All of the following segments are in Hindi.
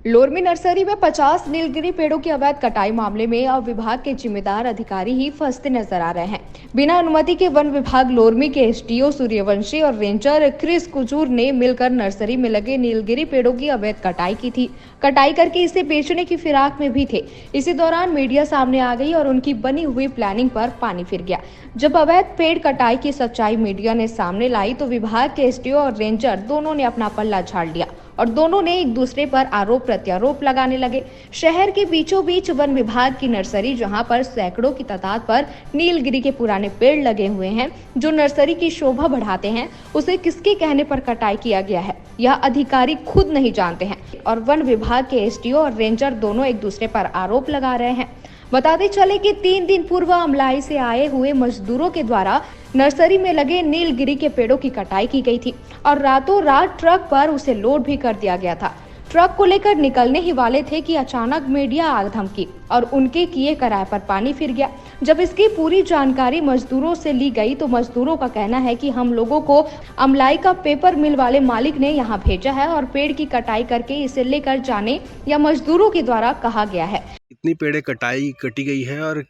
लोरमी नर्सरी में 50 नीलगिरी पेड़ों की अवैध कटाई मामले में अब विभाग के जिम्मेदार अधिकारी ही फंसते नजर आ रहे हैं। बिना अनुमति के वन विभाग लोरमी के एसडीओ सूर्यवंशी और रेंजर क्रिस कुजूर ने मिलकर नर्सरी में लगे नीलगिरी पेड़ों की अवैध कटाई की थी। कटाई करके इसे बेचने की फिराक में भी थे। इसी दौरान मीडिया सामने आ गई और उनकी बनी हुई प्लानिंग पर पानी फिर गया। जब अवैध पेड़ कटाई की सच्चाई मीडिया ने सामने लाई तो विभाग के एसडीओ और रेंजर दोनों ने अपना पल्ला झाड़ लिया और दोनों ने एक दूसरे पर आरोप प्रत्यारोप लगाने लगे। शहर के बीचों बीच वन विभाग की नर्सरी, जहां पर सैकड़ों की तादाद पर नीलगिरी के पुराने पेड़ लगे हुए हैं जो नर्सरी की शोभा बढ़ाते हैं, उसे किसके कहने पर कटाई किया गया है यह अधिकारी खुद नहीं जानते हैं और वन विभाग के एसडीओ और रेंजर दोनों एक दूसरे पर आरोप लगा रहे हैं। बताते चले कि 3 दिन पूर्व अमलाई से आए हुए मजदूरों के द्वारा नर्सरी में लगे नीलगिरी के पेड़ों की कटाई की गई थी और रातों रात ट्रक पर उसे लोड भी कर दिया गया था। ट्रक को लेकर निकलने ही वाले थे कि अचानक मीडिया आग धमकी और उनके किए कराए पर पानी फिर गया। जब इसकी पूरी जानकारी मजदूरों से ली गई तो मजदूरों का कहना है कि हम लोगों को अमलाई का पेपर मिल वाले मालिक ने यहाँ भेजा है और पेड़ की कटाई करके इसे लेकर जाने या मजदूरों के द्वारा कहा गया है। कितनी पेड़े कटी गई है और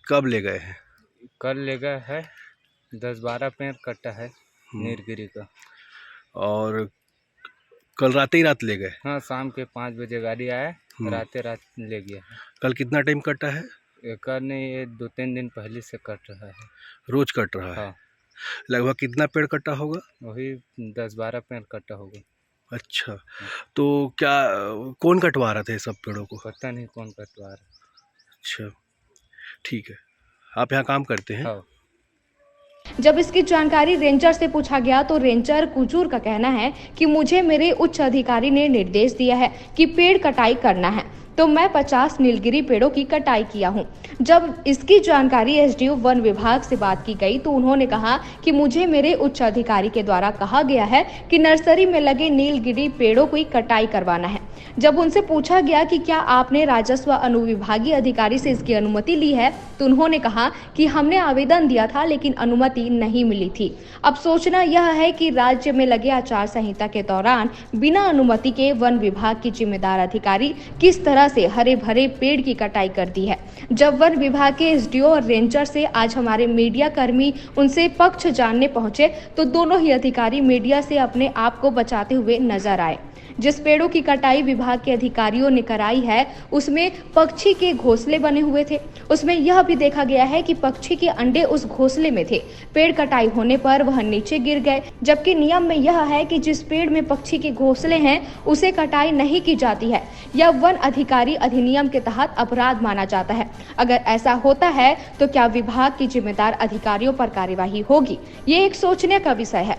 कब ले गए हैं? कल ले गए है 10-12 पेड़ कटा है नीलगिरी का। और कल रात ही रात ले गए? हाँ, शाम के 5 बजे गाड़ी आया, रात ले गया है। कल कितना टाइम कटा है? कल नहीं, ये 2-3 दिन पहले से कट रहा है। रोज कट रहा है? हाँ। लगभग कितना पेड़ कटा होगा? वही 10-12 पेड़ कटा होगा। अच्छा, तो क्या कौन कटवा रहा था सब पेड़ों को? पता नहीं कौन कटवा रहा। अच्छा, ठीक है। आप यहाँ काम करते हैं? हाँ। जब इसकी जानकारी रेंजर से पूछा गया तो रेंजर कुजूर का कहना है कि मुझे मेरे उच्च अधिकारी ने निर्देश दिया है कि पेड़ कटाई करना है, तो मैं 50 नीलगिरी पेड़ों की कटाई किया हूं। जब इसकी जानकारी एसडीओ वन विभाग से बात की गई तो उन्होंने कहा कि मुझे मेरे उच्च अधिकारी के द्वारा कहा गया है कि नर्सरी में लगे नीलगिरी पेड़ों की कटाई करवाना है। जब उनसे पूछा गया कि क्या आपने राजस्व अनुविभागीय अधिकारी से इसकी अनुमति ली है तो उन्होंने कहा कि हमने आवेदन दिया था लेकिन अनुमति नहीं मिली थी। अब सोचना यह है कि राज्य में लगे आचार संहिता के दौरान बिना अनुमति के वन विभाग की जिम्मेदार अधिकारी किस तरह से हरे भरे पेड़ की कटाई कर दी है। जब वन विभाग के एसडीओ और रेंजर से आज हमारे मीडिया कर्मी उनसे पक्ष जानने पहुंचे तो दोनों ही अधिकारी मीडिया से अपने आप को बचाते हुए नजर आए। जिस पेड़ों की कटाई विभाग के अधिकारियों ने कराई है उसमें पक्षी के घोंसले बने हुए थे। उसमें यह भी देखा गया है कि पक्षी के अंडे उस घोंसले में थे। पेड़ कटाई होने पर वह नीचे गिर गए, जबकि नियम में यह है कि जिस पेड़ में पक्षी के घोंसले हैं उसे कटाई नहीं की जाती है। यह वन अधिकारी अधिनियम के तहत अपराध माना जाता है। अगर ऐसा होता है तो क्या विभाग की जिम्मेदार अधिकारियों पर कार्यवाही होगी, ये एक सोचने का विषय है।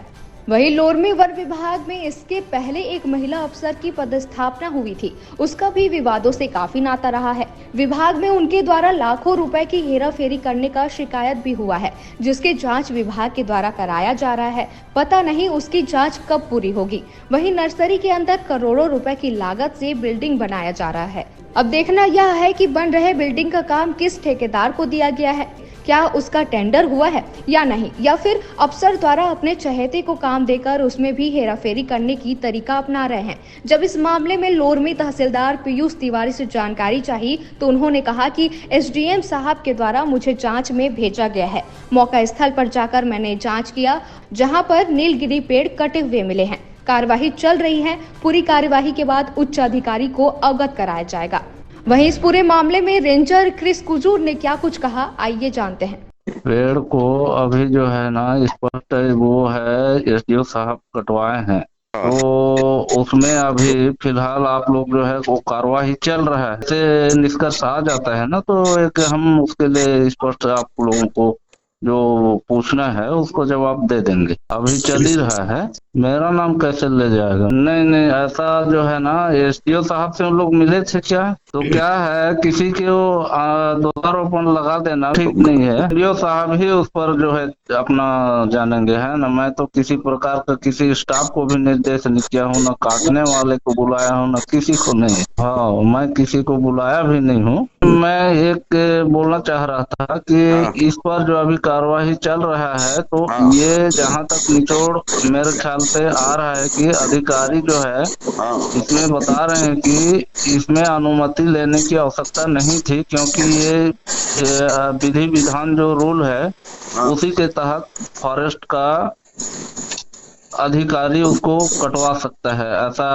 वहीं लोरमी वन विभाग में इसके पहले एक महिला अफसर की पदस्थापना हुई थी, उसका भी विवादों से काफी नाता रहा है। विभाग में उनके द्वारा लाखों रुपए की हेराफेरी करने का शिकायत भी हुआ है, जिसकी जांच विभाग के द्वारा कराया जा रहा है। पता नहीं उसकी जांच कब पूरी होगी। वहीं नर्सरी के अंदर करोड़ों रुपए की लागत से बिल्डिंग बनाया जा रहा है। अब देखना यह है कि बन रहे बिल्डिंग का काम किस ठेकेदार को दिया गया है, क्या उसका टेंडर हुआ है या नहीं, या फिर अफसर द्वारा अपने चहेते को काम देकर उसमें भी हेराफेरी करने की तरीका अपना रहे हैं। जब इस मामले में लोरमी तहसीलदार पीयूष तिवारी से जानकारी चाहिए तो उन्होंने कहा कि एसडीएम साहब के द्वारा मुझे जांच में भेजा गया है। मौका स्थल पर जाकर मैंने जांच किया, जहां पर नीलगिरी पेड़ कटे हुए मिले हैं। कार्यवाही चल रही है। पूरी कार्यवाही के बाद उच्च अधिकारी को अवगत कराया जाएगा। वहीं इस पूरे मामले में रेंजर क्रिस कुजूर ने क्या कुछ कहा, आइए जानते हैं। पेड़ को अभी जो है ना स्पष्ट वो है एसडीओ साहब कटवाए हैं, तो उसमें अभी फिलहाल आप लोग जो है वो कार्यवाही चल रहा है। से निष्कर्ष आ जाता है ना तो एक हम उसके लिए स्पष्ट आप लोगों को जो पूछना है उसको जवाब दे देंगे। अभी चल ही रहा है। मेरा नाम कैसे ले जाएगा? नहीं नहीं, ऐसा जो है ना एसडीओ साहब से हम लोग मिले थे क्या, तो क्या है किसी के दोषारोपण लगा देना ठीक नहीं है। एसडीओ साहब ही उस पर जो है अपना जानेंगे, है ना। मैं तो किसी प्रकार का किसी स्टाफ को भी निर्देश नहीं किया हूँ, न काटने वाले को बुलाया हूँ, न किसी को नहीं। हाँ, मैं किसी को बुलाया भी नहीं हूँ। मैं एक बोलना चाह रहा था कि इस पर जो अभी कार्यवाही चल रहा है तो ये जहाँ तक निचोड़ मेरे ख्याल से आ रहा है कि अधिकारी जो है हाँ इसमें बता रहे हैं कि इसमें अनुमति लेने की आवश्यकता नहीं थी, क्योंकि ये विधि विधान जो रूल है हाँ। उसी के तहत फॉरेस्ट का अधिकारी उसको कटवा सकता है ऐसा।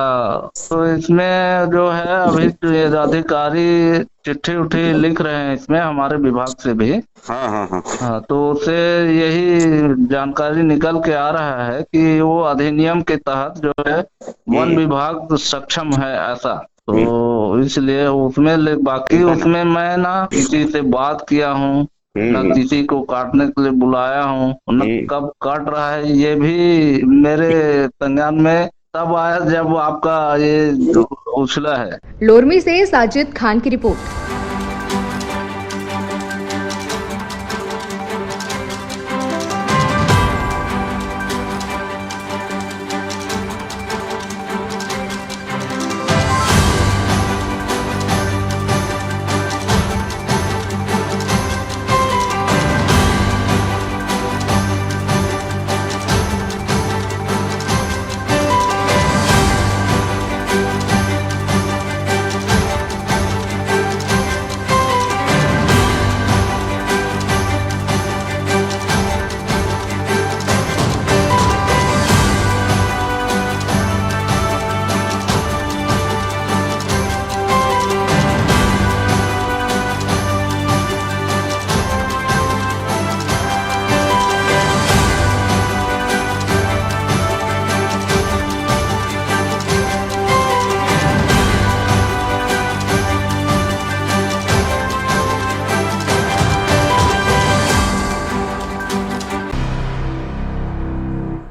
तो इसमें जो है अभी ये अधिकारी चिट्ठी उठी लिख रहे हैं इसमें हमारे विभाग से भी। हाँ हाँ हाँ हाँ, तो उससे यही जानकारी निकल के आ रहा है कि वो अधिनियम के तहत जो है वन विभाग सक्षम है ऐसा। तो इसलिए उसमें बाकी उसमें मैं ना किसी से बात किया हूँ, न किसी को काटने के लिए बुलाया हूँ, न कब काट रहा है ये भी मेरे संज्ञान में तब आया जब आपका ये उछला है। लोरमी से साजिद खान की रिपोर्ट।